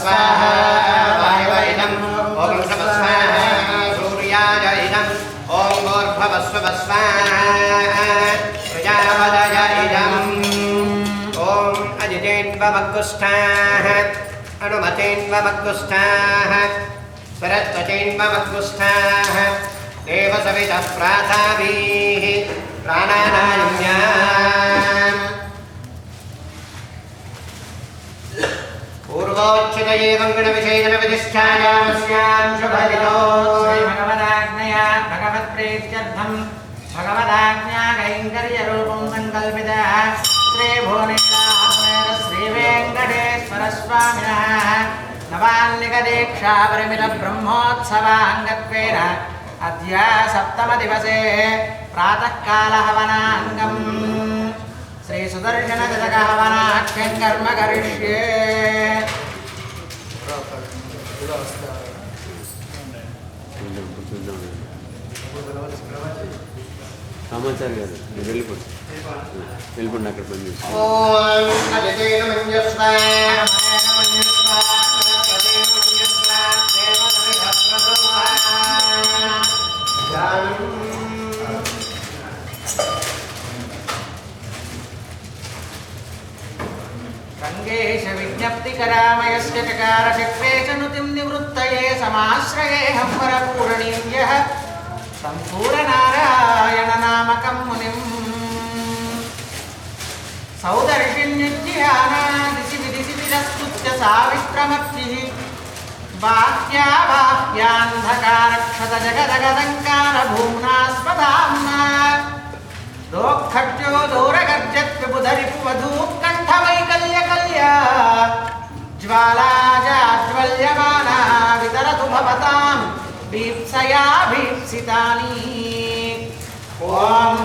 स्वाहा वायवे इदं ओम नमः स्वाहा सूर्याय इदं ओम भूर्भुवस्सुः स्वाहा प्रजापतय इदं ओम अजितेन्वमग्गुष्ठाः अनुमतेन्वमग्गुष्ठाः सरस्वतेन्वमग्गुष्ठाः देवसवितः प्राताभिः प्राणानायम्याम् पूर्वोच्युतये वङ्गणविषेदनविधिष्ठायामस्यां शुभदिनो श्रीभगवदाज्ञया भगवत्प्रीत्यर्थं भगवदाज्ञाकैङ्कर्यरूपं सङ्कल्पितः श्रीभुवनेश्वर श्रीवेङ्कटेश्वरस्वामिनः नवान्निकदीक्षापरिमितब्रह्मोत्सवाङ्गत्वेन अद्य सप्तमदिवसे प्रातःकालहवनाङ्गम् श्री सुदर्शन हवनाख्यं कर्म करिष्ये समाचार गाరు వెళ్ళిపోండి అక్కడ పని చేసి ఓం అజతేన మంజస్వ रंगेश विज्ञप्ति करामयस्य चकार चक्रेश नुतिं निवृत्तये समाश्रये हंवरपूरणीयः संपूर्णनारायण नामकं मुनिं सौदर्शिन्युज्जिहाना दिशि विदिशि विरस्तुत्य सावित्रमर्चिः बाह्या बाह्यान्धकारक्षत जगदगदङ्कार भूम्ना स्वधाम्ना दोःखट्यो दूरगर्जत्विबुधरिपुवधूत्कण्ठवैकल्यकल्या ज्वालाजाज्वल्यमाना वितरतु भवतां भीप्सया भीप्सितानि ॐ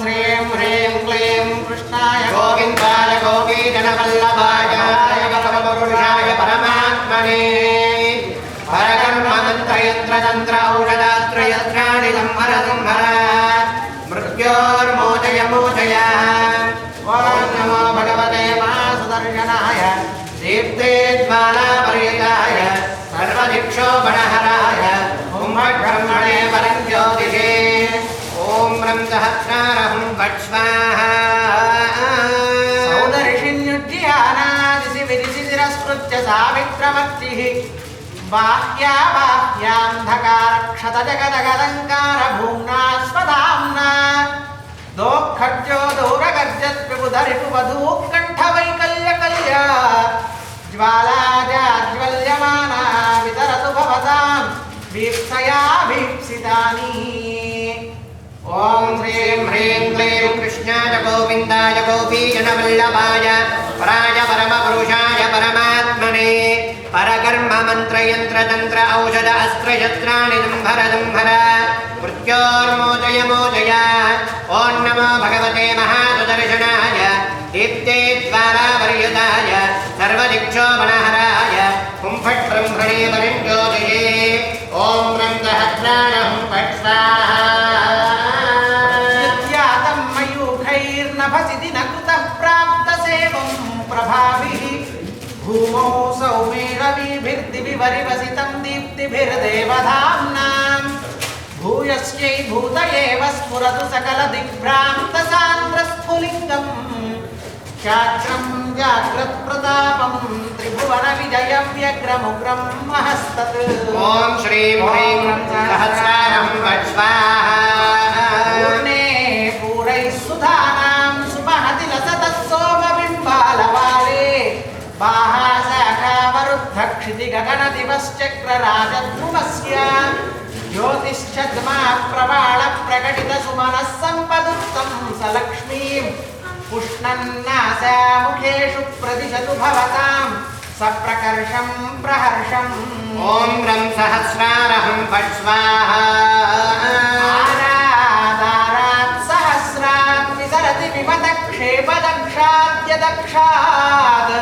श्रीं ह्रीं क्लीं कृष्णाय गोविन्दाय गोपीजनवल्लभाय परमपुरुषाय परमात्मने परकर्ममन्त्रयन्त्रतन्त्र औषधात्रयत्राणि संहर संहर मृत्योर्मोचय मोचय ॐ नमो भगवते महासुदर्शनाय दीप्तेज्वालापर्यताय सर्वदिक्षोभणहराय ब्रह्मणे परं ज्योतिषे ॐ ब्रह्म सहस्रारहं फट् स्वाहा सौदर्शिन्युज्जिहानादिशि विदिशि तिरस्कृत्य सावित्रमर्चिः बाह्या बाह्यान्धकारक्षत जगदगदङ्कार भूम्ना स्वधाम्ना दोःखट्यो दूरगर्जत्विबुधरिपुवधूत्कण्ठवैकल्यकल्या ज्वालाजाज्वल्यमाना वितरतु भवतां भीप्सया भीप्सितानि ॐ श्रीं ह्रीं क्लीं कृष्णाय गोविन्दाय गोपीजनवल्लभाय पराय परमपुरुषाय परमात्मने परकर्ममन्त्रयन्त्रतन्त्र औषध अस्त्रशस्त्राणि संहर संहर मृत्योर्मोचय मोचय ॐ नमो भगवते महासुदर्शनाय दीप्तेज्वालापर्यताय सर्वदिक्षोभणहराय हुं फट् ब्रह्मणे परं ज्योतिषे ॐ ब्रह्म सहस्रारहं फट् स्वाहा यद्यातं मयूखैर्नभसि दिनकृतः प्राप्तसेवं प्रभाभिः भूमौ सौमेरवीभिर्दिविवरिवसितं दीप्तिभिर्देवधाम्नां भूयस्यै भूतयेव स्फुरतु सकलदिग्भ्रान्तसान्द्रस्फुलिङ्गम् चाक्रं जाग्रत्प्रतापं त्रिभुवनविजयव्यग्रमुग्रं महस्तत् ॐ श्रीं ह्रीं सहस्रारहं फट् स्वाहा पूर्णे पूरैः सुधानां सुमहति लसतः सोमबिम्बालवाले बाहाशाखावरुद्धक्षितिगगनदिवश्चक्रराजध्रुवस्य ज्योतिश्चद्मा प्रवाळप्रकटितसुमनः सम्पदुत्तं सलक्ष्मीं पुष्णन्नासामुखेषु प्रदिशतु भवतां सप्रकर्षं प्रहर्षम् ॐ ब्रह्म सहस्रारहं फट् स्वाहा आरादारात् सहस्रात् विसरति विमतक्षेपदक्षाद्यदक्षात्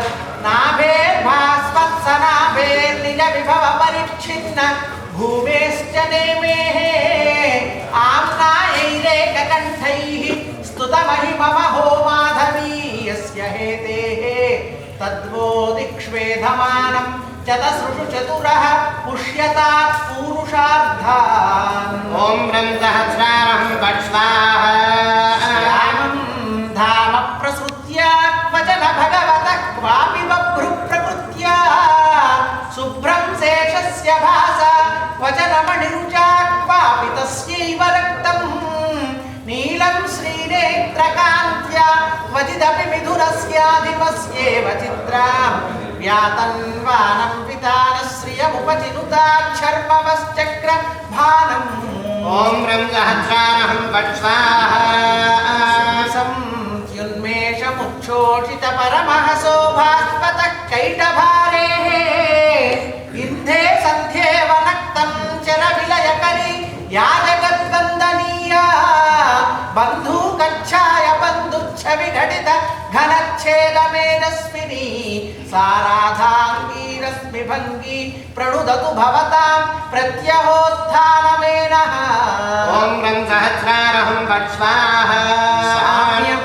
नाभेर्भास्वत्सनाभेर्निजविभव परिच्छिन्न भूमेश्च नेमेः आम्नायैरेककण्ठैः स्तुतमहिममहो माधवी यस्य हेतेः तद्वो दिक्ष्वेधमानं चतसृषु चतुरः पुष्यतात् पूरुषार्थान् ॐ रं सहस्रारं फट् स्वाहा श्यामं धाम प्रसृत्य क्वचन भगवतः क्वापि बभ्रुप्रकृत्या शुभ्रं शेषस्य भासा क्वचन मणिरुचा क्वापि तस्यैव रक्तम् नीलं श्रीनेत्रकान्त्या क्वचिदपि मिथुनस्याधिपस्येव चित्रां व्यातन्वानं वितानश्रियमुपचिनुताच्छर्मवश्चक्रभानम् ॐ रं सहस्रारं फट् स्वाहा संत्युन्मेषमुच्छोषित परमहसो भास्वतः कैटभारेः इन्धे सन्ध्येव नक्तं चरविलयकरी या जगद्वन्दनीया बन्धूकच्छाय बन्धुच्छविघटित घनच्छेदमेजस्विनी साराधाङ्गी रश्मिभङ्गी प्रणुदतु भवतां प्रत्यहोत्थानमेनः ॐ रं सहस्रारं फट् स्वाहा साम्यं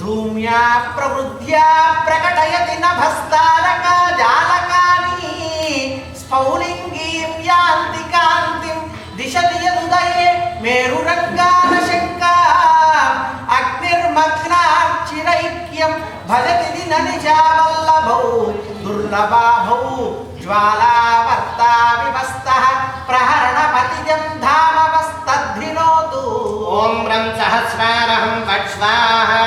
धूम्या प्रवृद्ध्या प्रकटयति नभस्तारका जालकानि स्फौलिङ्गीं यान्ति कान्तिं दिशति यदुदये मेरुरङ्गानशङ्काम् अग्निर्मग्नार्चिरैक्यं भजति दिननिजावल्लभौ दुर्लभाभौ ज्वालावर्ता विवस्तः प्रहरणपतिजं धामवस्तद्धिनोतु ॐ रं सहस्रारं फट् स्वाहा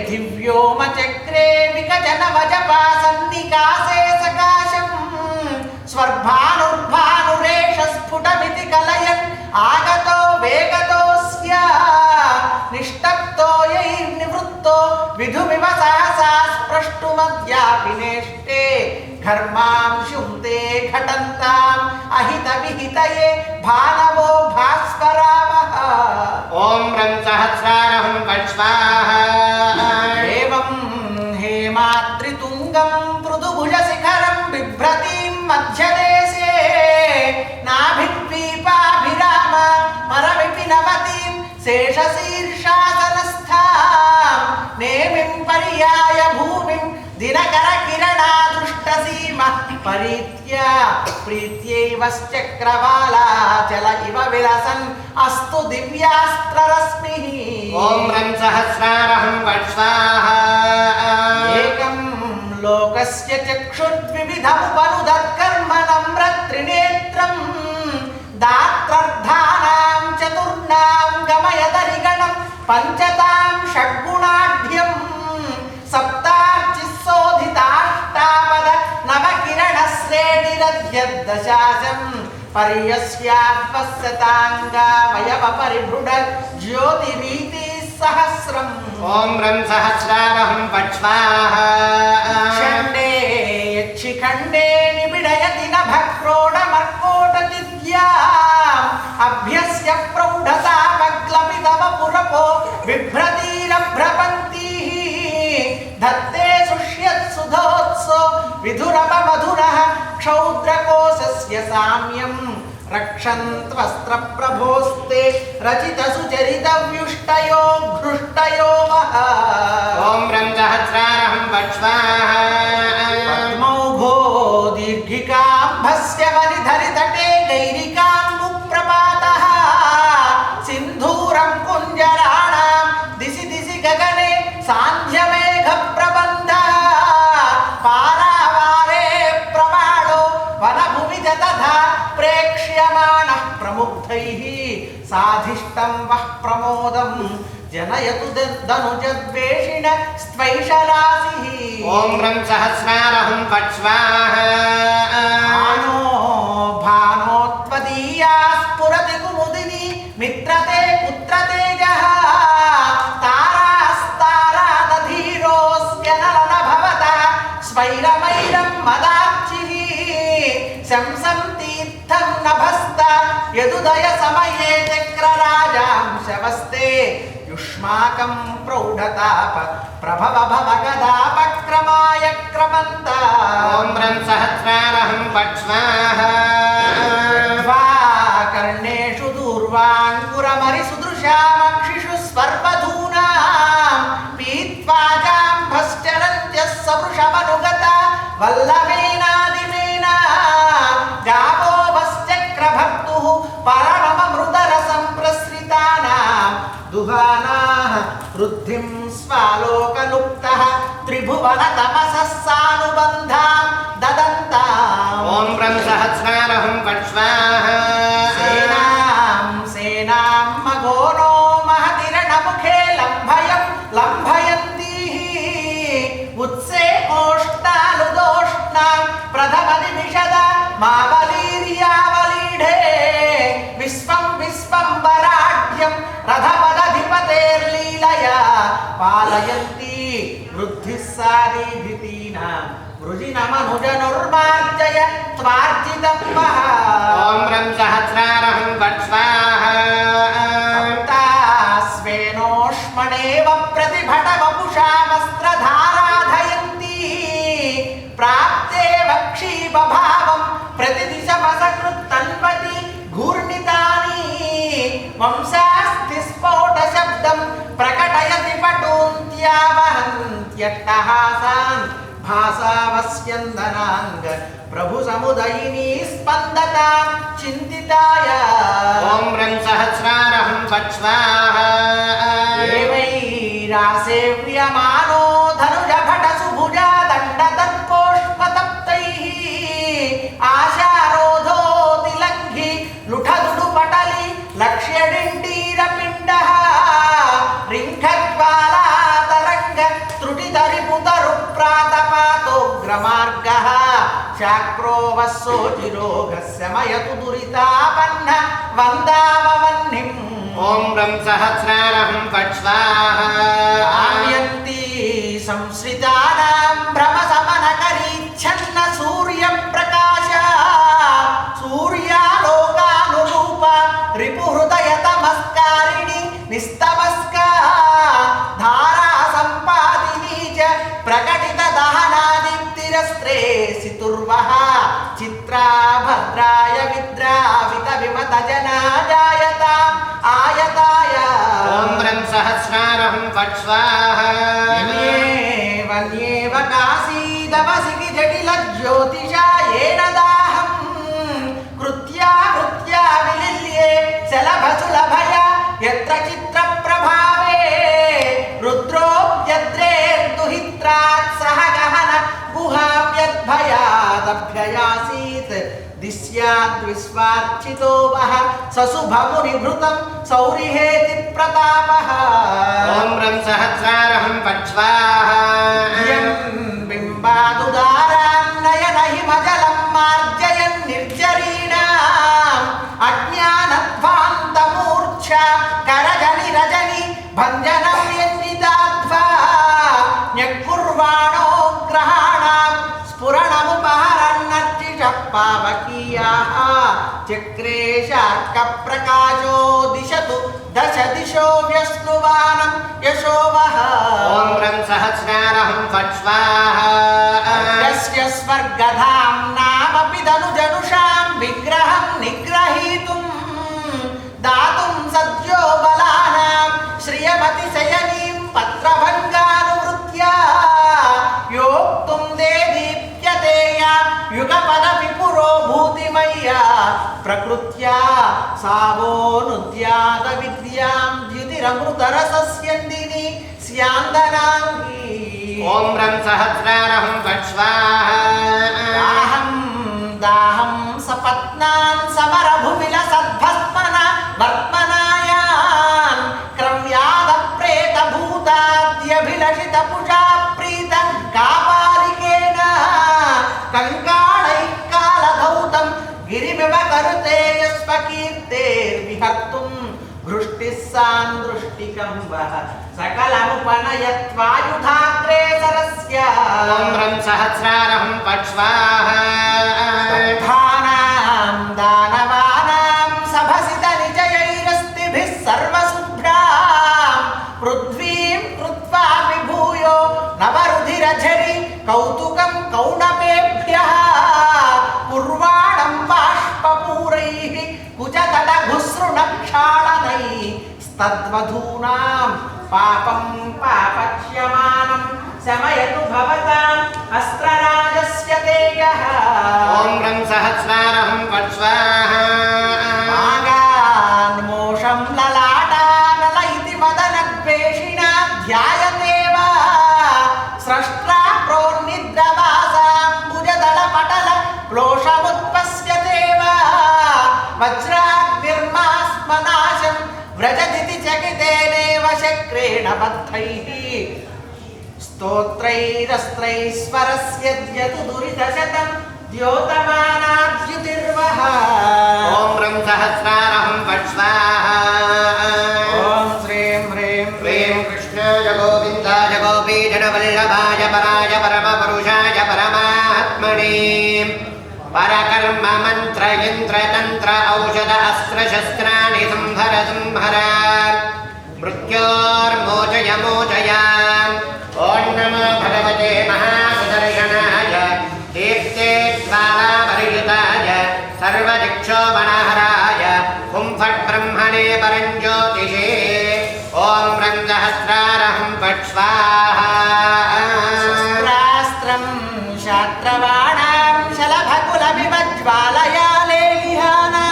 दिव्योमचक्रे विकचनवजपासन्निकासे सकाशम् स्वर्भानुर्भानुरेष स्फुटमिति कलयन् आगतो वेगतोऽस्य निष्टप्तो यैर्निवृत्तो विधुमिव सहसा स्प्रष्टुमद्यापि नेष्टे घर्मांशुन्ते घटन्ताम् अहितविहितये भानवो भास्वरावः ॐ रं सहस्रारं फट् स्वाहा एवं हेमाद्रितुङ्गं मृदुभुजशिखरं बिभ्रतीं मध्यदेशे नाभिद्वीपाभिराम परविपिनवतीं शेषशीर्षासनस्थां नेमिं पर्याय भूमिं दिनकरकिरणा दृष्टसीमः परीत्या प्रीत्यैवश्चक्रवालाचल इव विलसन् अस्तु दिव्यास्त्ररश्मिः ॐ रं सहस्रारं फट् स्वाहा एकं लोकस्य चक्षुर्द्विविधमुपनुदत्कर्म नम्रत्रिनेत्रं दात्रर्धानां चतुर्णां गमयदरिगणं पञ्चतां षड्गुणाढ्यं सप्तार्चिस्सोधिताष्टापद नवकिरणश्रेणिरध्यद्दशाशं पर्यस्याद्वस्यताङ्गावयवपरिभृढ ज्योतिरीति सहस्रम् ॐ रं सहस्रारं फट् स्वाहा षण्डे यच्छिखण्डे निबिडयति नभक्रोडमर्कोटतिथ्याम् अभ्यस्य प्रौढतापग्लपितव पुरपो बिभ्रतीरभ्रपङ्क्तिः धत्ते सुष्यत्सुधोत्सो विधुरपमधुरः क्षौद्रकोशस्य साम्यम् रक्षन्त्वस्त्रप्रभोस्ते रचितसुचरितव्युष्टयो घृष्टयो वः ॐ रं सहस्रारं फट् स्वाहा पद्मौघो दीर्घिकाम्भस्य वनिधरितटे गैरिकाम्बुप्रपातः सिन्धूरं कुञ्जराणां दिशि दिशि गगने सान्ध्यमेघप्रबन्धः पारावारे प्रवाळो वनभुवि च तथा प्रेक्ष्यमाणः प्रमुग्धैः साधिष्ठं वः प्रमोदं जनयतु दनुजद्वेषिण स्त्वैषरासिः ॐ रं सहस्रारं फट् स्वाहा भानो भानोत्पदीया स्फुरति कुमुदिनी मित्रते कुत्र तेजः तारास्तारादधीरोऽस्य नलन भवतः स्वैरमैरं मदार्चिः शंसं तीर्थं नभस्त यदुदय समये चक्रराजांशवस्ते युष्माकं प्रौढताप प्रभव भवगदापक्रमाय क्रमन्त ॐ रं सहस्रारं फट् स्वाहा कर्णेषु दूर्वाङ्कुरमरिसुदृशामक्षिषु स्वर्वधूनां पीत्वा जाम्भश्चरन्त्यः सवृषमनुगता वल्लभेन वनतमसः सानुबन्धां ददन्ताम् ॐ ब्रं सहस्रारहं फट् स्वाहा सेनां मघोनो महतिरणमुखे लम्भयन्तीः उत्से ओष्टालुदोष्णां प्रथमनिमिषदा मावलीर्यावलीढे विश्वं वराढ्यं रथपदधिपतेर्लीलया पालयन्ती वृद्धिः सारीभितीनां वृजिनमनुजनुर्मार्जय त्वार्जितं वः ॐ ब्रं सहस्रारहं फट् स्वाहा स्वेनोष्मणेव प्रतिभटवपुषामस्त्रधाराधयन्ती प्राप्ते वक्षीबभावं प्रतिदिशमसकृत्तन्वती घूर्णितानि वंशास्तिस्फोटशब्दं प्रकटयति पटून्त्यावहन्त्यट्टहासान् भासावस्यन्दनाङ्ग प्रभुसमुदयिनी स्पन्दतां चिन्तिताय ॐ ब्रं सहस्रारहं फट् स्वाहा एवैरासेव्यमानो धनुजभटसुभुजा दण्डतत्पोष्पतप्तैः आशारोधोऽतिलङ्घि लुठदुडुपटलि लक्ष्यडिण्डीरपिण्डः रिङ्खज्वालातरङ्ग त्रुटितरिपुतरुप्रातपातोग्रमार्गः शाक्रो वस्सोचिरोगस्य मयतु दुरितापन्न वन्दामवह्निम् ॐ ब्रं सहस्रारहं फट् स्वाहा आम्यन्ती संश्रितानां भ्रमशमनकरीच्छन्न सूर्यप्रकाश सूर्यालोकानुरूप रिपुहृदयतमस्कारिणि निस्तमस्का धारा सम्पादिनी च प्रकटितदहनादीप्तिरस्त्रे सितुर्वः चित्रा भद्राय विद्रावित विमतजना जायताम् आयताय ॐ ब्रं सहस्रारहं फट् स्वाहा वन्येव काशीदवसिकि जटिलज्योतिषा येन दाहं कृत्या विलिल्ये शलभसुलभया यत्र चित्रप्रभावे रुद्रोऽप्यद्रेर्दुहित्रात् सह गहन गुहाप्यद्भयादभ्ययासीत् दिश्याद्विश्वार्चितो वः सशुभमुनिभृतं सौरिहेति प्रतापः ॐ ब्रं सहस्रारहं फट् स्वाहा बिम्बादुदारान् नयनहिमजलं मार्जयन् निर्जरीणाम् अज्ञानध्वान्तमूर्च्छा करजनिरजनि भञ्जनं यन्निदाध्वा न्यक्कुर्वाणो ग्रहाणां स्फुरणमुपहरन्नर्चिषः पावकीयाः चक्रे शार्कप्रकाशो दिशतु दश दिशो व्यश्नुवानं यशो वः ॐ ब्रं सहस्रारहं फट् स्वाहा यस्य स्वर्गधाम्नामपि धनुजनुषां विग्रहं निग्रहीतुं दातुं सद्यो बलानां श्रियमतिशयनीं पत्रभङ्गानुवृत्या योक्तुं देदीप्यतेया युगपदविपुरो भूतिमय्या प्रकृत्या सावोनुद्यातविद्यां द्युतिरमृतरसस्यन्दिनी स्यान्दनाङ्गी ॐ ब्रं सहस्रारहं फट् स्वाहा दाहं सपत्नान् समरभुविलसद्भस्मना वर्त्मनायान् क्रम्यादप्रेतभूताद्यभिलषितपुषा प्रीत कापालिकेन कङ्काणैः कालधौतं गिरिमिव करुते यस्वकीर्तेर्विहर्तुं घृष्टिः सान्दृष्टिकं वः सकलमुपनयत्वायुधाग्रेसरस्य ॐ ब्रं सहस्रारहं फट् स्वाहा दानवानां सभसितनिजयैरस्तिभिः सर्वशुभ्रां पृथ्वीं कृत्वा विभूयो नवरुधिरझरि कौतुकं कौणपेभ्यः कुर्वाणं बाष्पपूरैः कुचतटघुसृणक्षालनैः स्तद्वधूनां पापं पापक्ष्यमानं शमयतु भवताम् अस्त्रराजस्य तेजः ॐ ब्रं सहस्रारहं फट् स्वाहा मागान्मोषं ललाटानल इति मदनद्वेषिणा ध्यायते वा स्रष्ट्रा प्लोषमुत्पश्यते वा वज्राग्निर्मास्मनाशं व्रजदिति चकितेनेव शक्रेण बद्धैः स्तोत्रैरस्त्रैस्वरस्यद्यतु दुरितशतं द्योतमानाद्युतिर्वः ॐ रं सहस्रारहं फट् स्वाहा ॐ श्रीं ह्रीं क्लीं कृष्णाय गोविन्दाय गोपीजनवल्लभाय पराय परमपुरुषाय परमात्मने परकर्म मन्त्र यन्त्र तन्त्र औषध अस्त्र शस्त्राणि संहर संहर मृत्योर्मोचय मोचय ॐ नमो भगवते महासुदर्शनाय दीप्ते ज्वालाभरिताय सर्वदिक्षोपणहराय हुं फट् ब्रह्मणे परञ्ज्योतिषे ॐ रं सहस्रारहं फट् स्वाहा शस्त्रास्त्रं शात्रवाणां शलभकुलविवज्ज्वालया लेलिहाना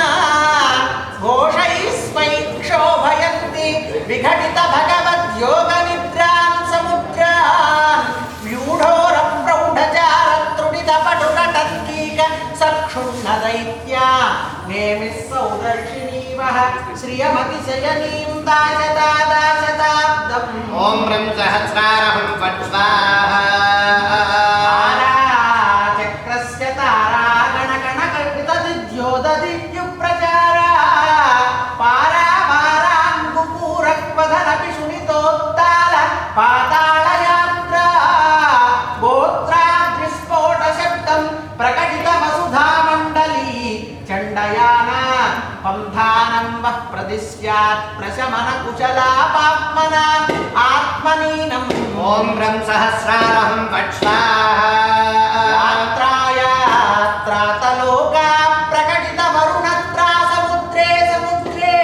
घोषैः स्वैः क्षोभयन्ति विघटित भगवद्योगनिद्रां समुद्रान् व्यूढोरप्रौढचारत्रुटितपटुकटङ्कीक सक्षुण्णदैत्या नेमिः सौदर्शिनीवः श्रियमतिशयनीं दाशता दाशताब्दम् ॐ रं सहस्रारहं फट् स्वाहा चक्रस्य तारा गणकणकल्पितदिद्योददिद्युप्रचारा पारावाराङ्कुपूरक्वधनपि शुनितोत्ताल पाताळयात्रा गोत्राद्विस्फोटशब्दं प्रकटितवसुधामण्डली चण्डयाना पन्थानं वः प्रदिश्यात् प्रशमनकुशलापात्मनाम् आत्मनीनम् ॐ रं सहस्रारहं फट् स्वाहा यात्रातलोका प्रकटितवरुणत्रा समुद्रे समुद्रे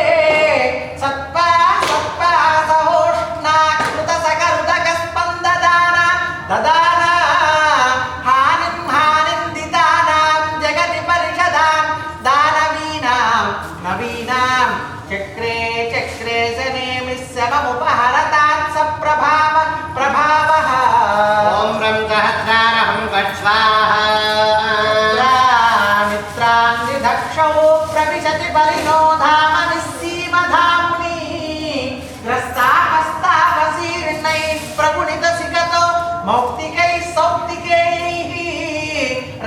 सत्त्वा सत्त्वा सहोष्णाकृतसकरुदकस्पन्ददाना ददाना हानिं हानिन्दितानां जगति परिषदां दानवीनां नवीनां चक्रे चक्रे सनेमिः सममुपहरतात् सप्रभाव प्रभावः ॐ रं सहस्रारहं फट् स्वाहा मित्रान्निधक्षौ प्रविशति बलिनो धाम निस्सीमधाम्नि ग्रस्ताहस्तावशीर्णैः प्रगुणितसिगतो मौक्तिकैः सौक्तिकैः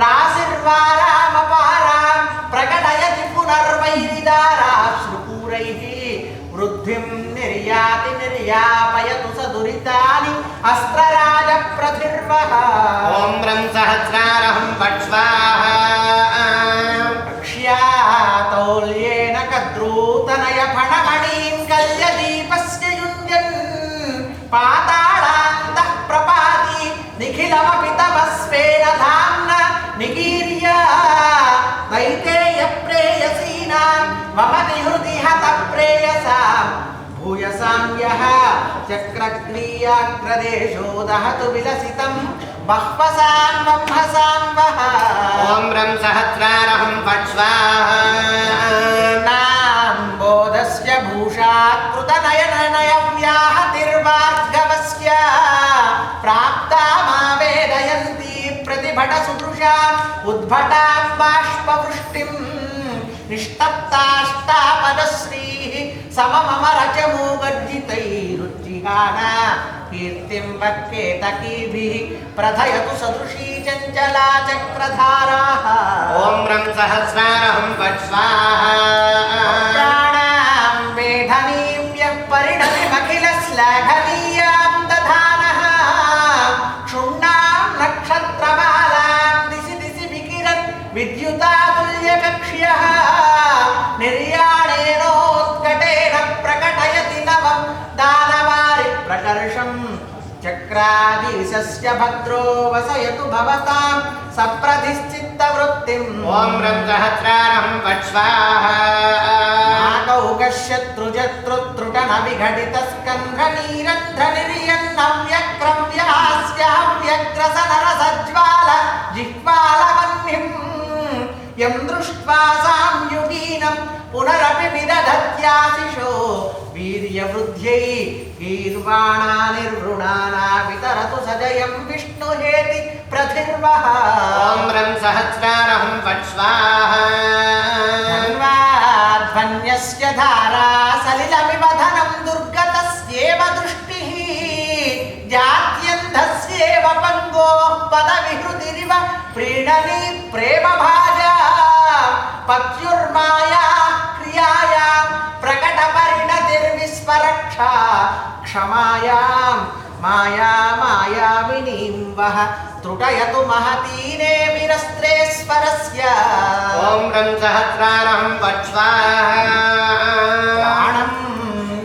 राशिर्वारामपारां प्रकटयति पुनर्वैरिदाराश्रुपूरैः वृद्धिं निर्याति निर्यापयतु स दुरितानि अस्त्रराजप्रतिर्वः ॐ रं सहस्रारहं फट् स्वाहा क्ष्यातौल्येन कद्रूतनयफणमणीं कल्यदीपस्य युञ्जन् पाताळान्तः प्रपाति निखिलमपि तमस्वेन धाम्ना निगीर्य दैतेयप्रेयसीनां वमति हृदि हतप्रेयसां भूयसां यः चक्रग्रीयाग्रदेशो दहतु विलसितं बह्वसां वह्वसां वः ॐ रं सहस्रारहं फट् स्वाहा नाम्बोधस्य भूषाकृतनयननयव्याहतिर्वार्गवस्य प्राप्ता मा वेदयन्ती प्रतिभटसुदृशाम् उद्भटां बाष्पवृष्टिं निष्तप्ताष्टापदश्रीः समममरचमूगर्जितैरुज्जिहाना कीर्तिं वक्केतकीभिः प्रथयतु सदृशी चञ्चला चक्रधाराः ॐ रं सहस्रारहं फट् स्वाहा प्राणां वेधनीं यः परिणतिमखिलश्लाघनीयां दधानः क्षुण्णां नक्षत्रमालां दिशि दिशि विकिरन् विद्युतातुल्यकक्ष्यः निर्याणेनोत्कटेन प्रकटयति नवं दानवारि प्रकर्षं चक्राधीशस्य भद्रो वसयतु भवतां सप्रधिश्चित्तवृत्तिम् ॐ रं सहस्रारहं फट् स्वाहा नागौकश्यत्रुजत्रुत्रुटनविघटितस्कन्धनीरन्ध्रनिर्यन्नव्यग्रव्यास्यव्यग्रसनरसज्ज्वाल जिह्वालवह्निं यं दृष्ट्वा सांयुगीनं पुनरपि विदधत्याशिषो वीर्यवृद्ध्यै गीर्वाणानिर्वृणाना वितरतु सजयं विष्णुहेति प्रथिर्वः ॐ रं सहस्रारहं फट् स्वाहा धन्वाध्वन्यस्य धारा सलिलमिव धनं दुर्गतस्येव दृष्टिः जात्यन्धस्येव पङ्गोः पदविहृतिरिव प्रीणनी प्रेमभाजा पत्युर्माया क्रियायां प्रकटपरिणतिर्विस्मरक्षा क्षमायां माया मायाविनीं वः त्रुटयतु महतीनेमिरस्त्रेस्वरस्य ॐ रं सहस्रारं फट् स्वाहा प्राणं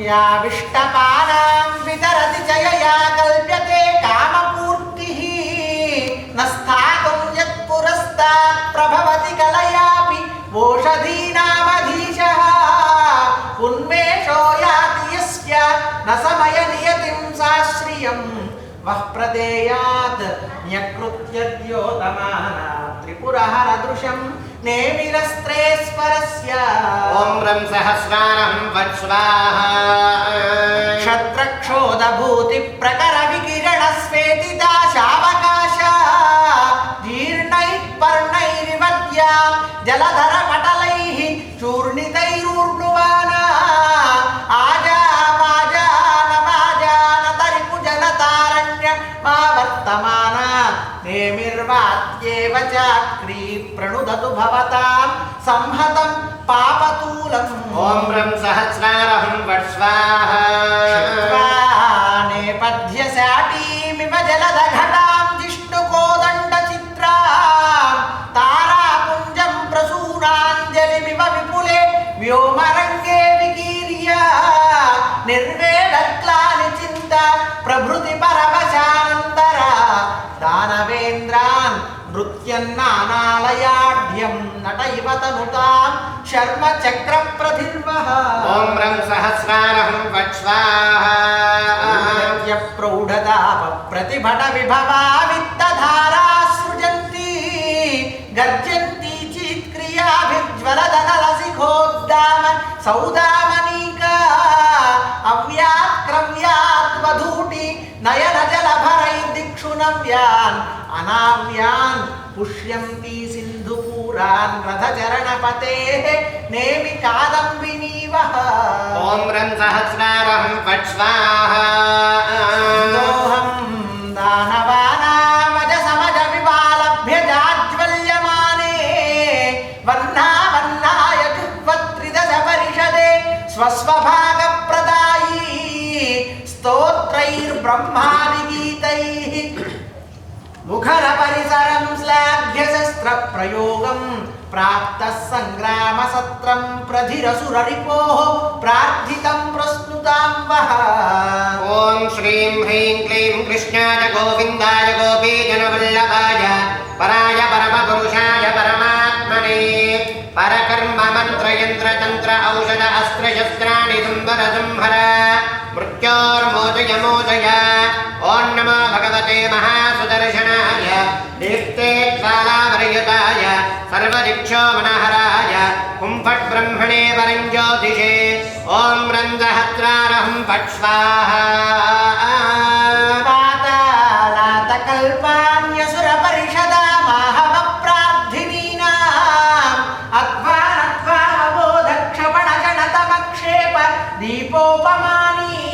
याविष्टपानां वितरति च यया कल्प्यते कामपूर्तिः न स्थातुं यत्पुरस्तात् प्रभवति कलयापि ओषधीनामधीशः उन्मेषो याति यस्य न समयनियतिं साश्रियं वः प्रदेयात् न्यकृत्यद्योतमाना त्रिपुरहरदृशं नेमिरस्त्रेस्वरस्य ॐ रं सहस्रारं फट् स्वाहा क्षत्रक्षोदभूतिप्रकरविकिरणस्वेदिता शावकाशा जीर्णैः पर्णैरिवद्यां जलधरपटलैः चूर्णितैरूर्णुवाना वर्तमाना नेमिर्वात्येव चाक्री प्रणुदतु भवतां संहतं पापतूलम् ॐ रं सहस्रारं फट् स्वाहा नेपथ्यसाटीमिव जलदघटां जिष्णुकोदण्डचित्रां तारापुञ्जं प्रसूनाञ्जलिमिव विपुले व्योमरङ्गे विकीर्या निर्वेदक्लानि चिन्ता प्रभृति परवशानन्तरा दानवेन्द्रान् नृत्यन्नानालयाढ्यं नटैव तनुतां शर्म चक्रप्रधिर्वः ॐ रं सहस्रारं फट् स्वाहा प्रौढताप प्रतिभट विभवा वित्तधारा सृजन्ति गर्जन्ति चित्क्रियाभिज्वलदनलसिखोद्दाम सौदामनीका अव्यात्क्रव्यात् वधूटि नयन जलभरैर्दिक्षु नव्यान् अनाव्यान् पुष्यन्ति सिन्धुपुरान् रथचरणपतेः नेमि कादम्बिनीवः ॐ रं सहस्रारं फट् स्वाहा दोहं दानवानामजसमजविवालभ्य जाज्वल्यमाने वह्नावह्नाय जुह्वत्रिदश परिषदे स्वस्वभागप्रदायी स्तोत्रैर्ब्रह्मादिगीतैः मुखरपरिसरं श्लाघ्य शस्त्रप्रयोगं प्राप्तः सङ्ग्रामसत्रं प्रधिरसुररिपोः प्रार्थितं प्रस्नुतां वः ॐ श्रीं ह्रीं क्लीं कृष्णाय गोविन्दाय गोपीजनवल्लभाय पराय परमपुरुषाय परमात्मने परकर्म मन्त्रयन्त्रतन्त्र औषध अस्त्रशस्त्राणि संवर संहर मृत्योर्मोचय मोचय ॐ नमो भगवते महासुदर्शनाय दीप्ते ज्वालावरयुताय सर्वदिक्षो मनहराय हुं फट् ब्रह्मणे वरं ज्योतिषे ॐ रं सहस्रारं फट् स्वाहा पातालातकल्पान्यसुरपरिषदा माहवप्रार्थिनीनाम् अध्वानध्वामबोधक्षपणजनतमक्षेप दीपोपमानी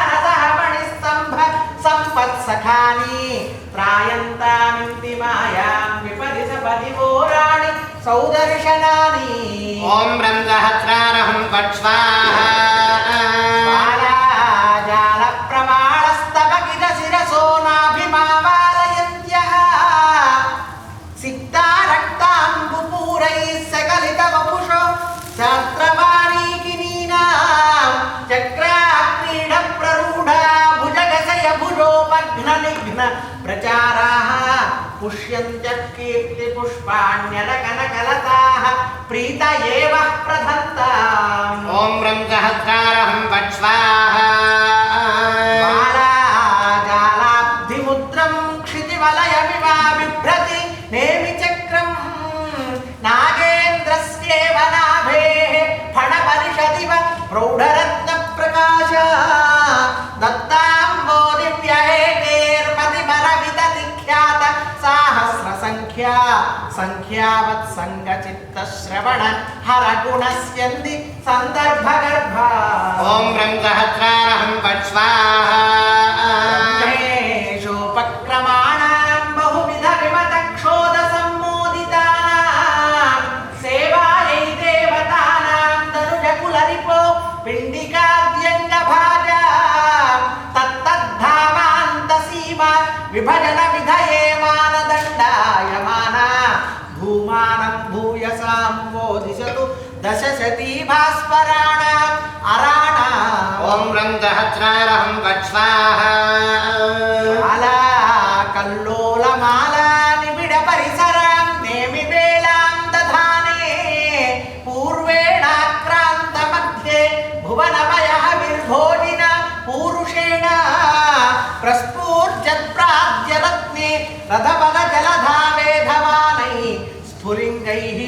त्रैलोक्यागारभारोद्वारसहमणिस्तम्भ सम्पत्सखानि त्रायन्तामिति मायां विपदि सपदिवोराणि सौदर्शनानि ॐ रं सहस्रारं फट् स्वाहा बालाजालप्रमाणस्तवकिरशिरसो नाभिमावालयन्त्यः सिक्तारक्ताम्बुपूरैः सकलितवपुषो छात्रवाणीकिनीनां चक्राक्रीडप्ररूढा भुजगशय भुजोपघ्ननिघ्न प्रचाराः पुष्यन्त्यः कीर्तिपुष्पाण्यलकनकलताः प्रीत एव प्रधन्ताम् ॐ रं सहस्रारं फट् स्वाहा बालाजालाब्धिमुद्रं क्षितिवलयमिवा बिभ्रति नेमिचक्रं नागेन्द्रस्येव नाभेः फणपरिषदिव प्रौढरत्नप्रकाश दत्ताम्बोदिव्यहेतेर्मतिमरविदतिख्या సంఖ్యావత్ సంగ చిత్త శ్రవణ హర గుణస్యంది సందర్భగర్భ ఓం రం సహస్రారహం పట్ స్వాహా బ్రహ్మేశోపక్రమాణాం బహువిధ విమత క్షోధ సమ్మోదితానాం సేవాయై దేవతానాం తనుజ కులరిపో పిండికాద్యంగ భాజా తత్తద్ధామాంత సీమా విభజన విధయే మానదండాయమానా భూమానం భూయసాం వో దిశతు దశశతీ భాస్వరాణాం అరాణాం ఓం రం సహస్రారహం పట్ స్వాహా అలా కల్లోలమాలా నిబిడ పరిసరాం నేమి వేళాం దధానే పూర్వేణాక్రాంత మధ్యే భువనమయ విర్భోజిన పూరుషేణ ప్రస్ఫూర్జత్ప్రాజ్యరత్నే రథబల జలధావేధమానై స్ఫులింగైః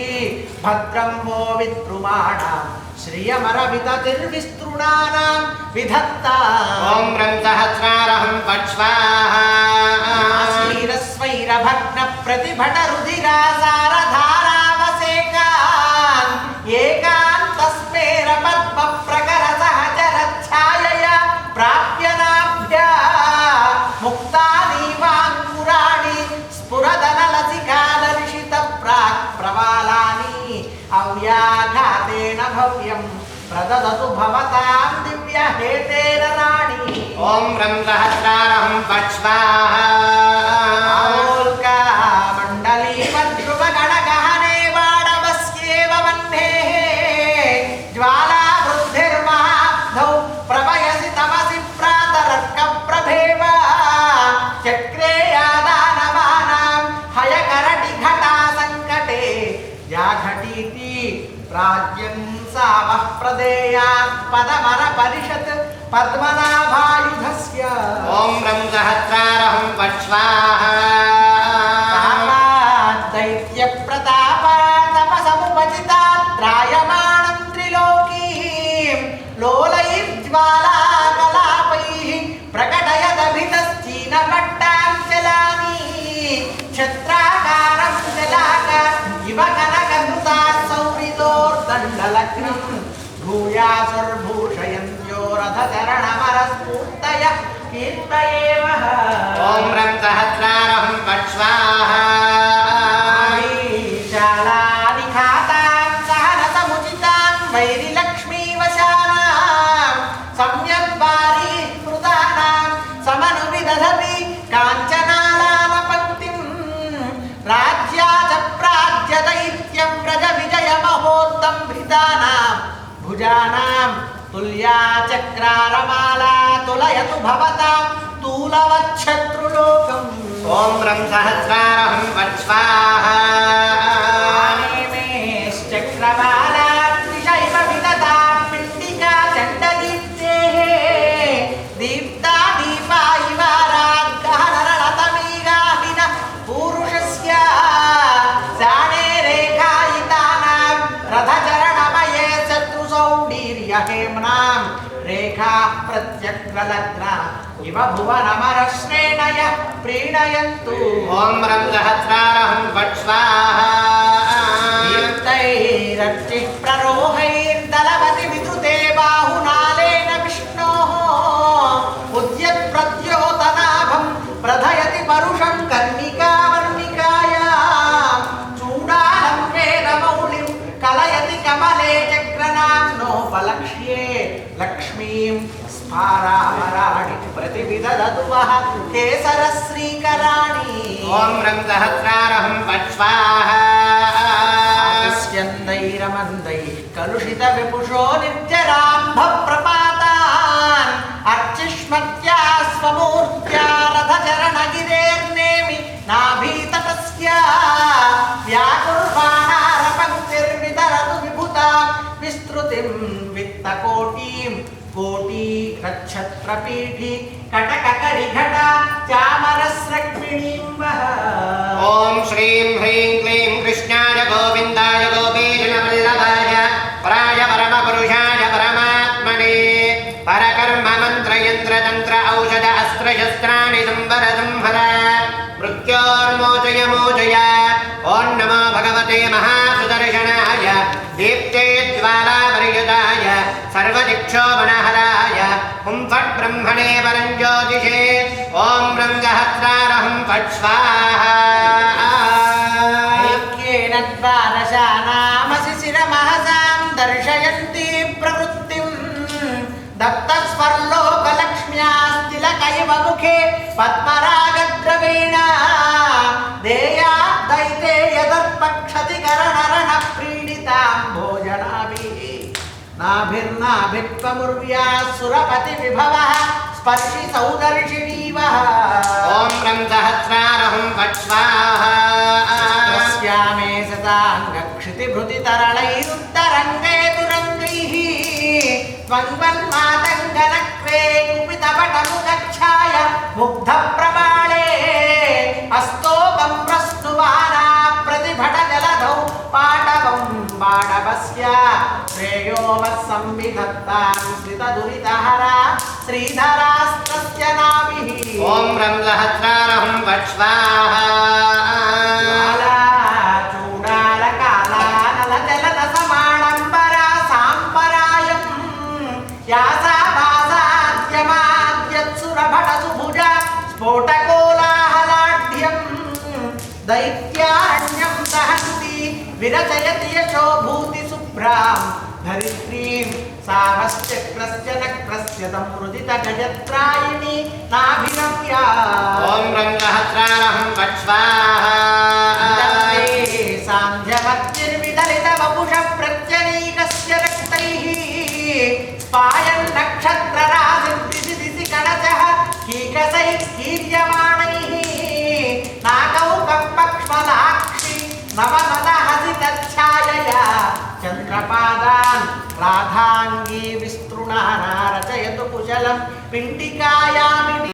భద్రం వో విద్రుమాణాం శ్రియమరవితతిర్విస్తృణానాం విధత్తా ఓం రం సహస్రారహం పట్ స్వాహా శ్రీరస్వైరభగ్న ప్రతిభట రుధిరాసారధారావసేకాన్ ఏకాంతస్మేర పద్మ ప్రకర సహచర ఛాయయ ప్రాప్యనాభ్యా ముక్తానీవాంకురాణి స్ఫురదనలసికాదర్శిత ప్రాక్ ప్రవాలాని అవ్యాఘాతేన భవ్యం ప్రదదతు భవతాం దివ్య హేతేన రాణి ఓం రం సహస్రారహం పట్ స్వాహా ఆలోల్కా మండలీ మధ్రువ గణగహనే వాడవస్యేవ వన్నేః జ్వాలా వృద్ధిర్మహాబ్ధౌ ప్రవయసి తమసి ప్రాతరర్క ప్రభేవ చక్రే యాదానమానాం హయకరటి ఘటా సంకటే జాఘటీతి ప్రాజ్యం సావః ప్రదేయాత్ పదమర పరిషత్ పద్మనాభాయుధస్య ఓం రం సహస్రారహం పట్ స్వాహా దైత్య ప్రతాప తపసముపచితాత్ త్రాయమాణం త్రిలోకీం లోలైర్జ్వాలాకలాపైః ప్రకటయదభితశ్చీన పట్టాంచలాని ఛత్రాకారం జలాక ఇవ కనకధృతా సౌరిదోర్దండలగ్నం భూయాసుర్భూషయంత్యో రథచరణమరస్ఫూర్తయ కీర్తయేవః ఓం రం సహస్రారహం పట్ స్వాహా శాలాని ఖాతాం సహనసముచితాం వైరిలక్ష్మీవశానాం సమ్యగ్వారీ స్మృతానాం సమను విదధతి కాంచనాలాన పంక్తిం రాజ్యాచ ప్రాజ్యదైత్యం వ్రజ విజయ మహోత్తంభితానాం భుజానాం తుల్యా చక్రారమాలా తులయతు భవతాం తూలవచ్చత్రులోకం ఓం రం సహస్రారహం పట్ స్వాహా చక్రవాళాతిశైవ విదతా పిండికా చండదీప్తేః దీప్తా దీపా ఇవారాద్గహనరళతమీగాహిన పూరుషస్య శానే రేఖాయితానాం రథచరణమయే శత్రుసౌండీర్యహేమ్నాం రేఖా ప్రత్యగ్రలగ్నా ఇవ భువనమరశ్రేణయ ప్రీణయంతు ఓం రం సహస్రారహం పట్ స్వాహా తీర్థైరర్చిః ప్రరోహైర్దలవతి విద్రుతే బాహునాలేన విష్ణోః ఉద్యత్ప్రద్యోతనాభం ప్రధయతి పరుషం కర్ణికావర్ణికాయాం చూడాలం వేదమౌళిం కలయతి కమలే చక్రనామ్నోపలక్ష్యే లక్ష్మీం స్ఫారామరాణి ప్రతివిదదతు వః కేసరశ్రీకరాణి ఓం రం సహస్రారహం పట్ స్వాహా స్యందైరమందై కలుషిత విపుషో నిర్జరాంభ ప్రపాతాన్ అర్చిష్మత్యా స్వమూర్త్యా రథచరణగిరేర్నేమి నాభీతటస్య వ్యాకుర్వాణార పంక్తిర్వితరతు విభుతాం విస్తృతిం విత్తకోటీం కోటీ నక్షత్రపీఠి కటకకరిఘట చామరస్రక్మిణీం వః ఓం శ్రీం హ్రీం క్లీం కృష్ణాయ గోవిందాయ గోపీజనవల్లభాయ పరాయ పరమపురుషాయ పరమాత్మనే పరకర్మ మంత్రయంత్రతంత్ర ఔషధ అస్త్రశస్త్రాణి సంవర సంహర మృత్యోర్మోచయ మోచయ ఓం नमो भगवते महासुदर्शनाय दीप्ते ज्वालापरियुताय सर्वदिक्षोभनहराय हुं फट् ब्रह्मणे परञ्ज्योतिषे ॐ रङ्गहस्रारहुं फट् स्वाहा ऐक्येन द्वादशानामसि शिरमहसां दर्शयन्ती प्रवृत्तिं दत्तस्वर्लोकलक्ष्म्यास्तिलकैव मुखे पद्मरागद्रवेण देयाद्दैते यदर्पक्षतिकरणरणप्रीडितां भोजनाभिः नाभिर्नाभित्वमुर्व्याः सुरपतिविभवः स्पर्शि सौदर्शिनीवः ॐ रङ्गहस्रारहुं फट् स्वाहा तस्यामे सदाङ्गक्षितिभृतितरलैरुत्तरङ्गेतुरङ्गैः त्वङ्वन्मातङ्गनक्रे कुपितपटमुखच्छाय मुग्धप्रबाळे अस्तोकं प्रस्तुवाना प्रतिभटजलधौ पाटवं बाणवस्य श्रेयो वत्संविधत्तां श्रितदुरितहरा श्रीधरास्तस्य नाभिः ॐ रङ्गहस्रारहुं फट् स्वाहा स्फोटकोलाहलाढ्यं दैत्यारण्यं दहन्ति विरचयति यशो भूतिशुभ्रां धरित्रीं साहश्चक्रस्य नक्रस्य संवृदितगजत्रायिणी नाभिनव्या ॐ रङ्गहस्रारहुं फट् स्वाहा सान्ध्यमत्तिर्विदलितवपुषः प्रत्यनीकस्य रक्तैः स्पायन् नक्षत्रराशिं दिशि कणचः कीकसैः कीर्यमाणैः नाकौकपक्ष्मलाक्षि नवमदहसितच्छायया चन्द्रपादान् राधाङ्गी विस्तृणाना रचयतु कुशलं पिण्डिकायामिनि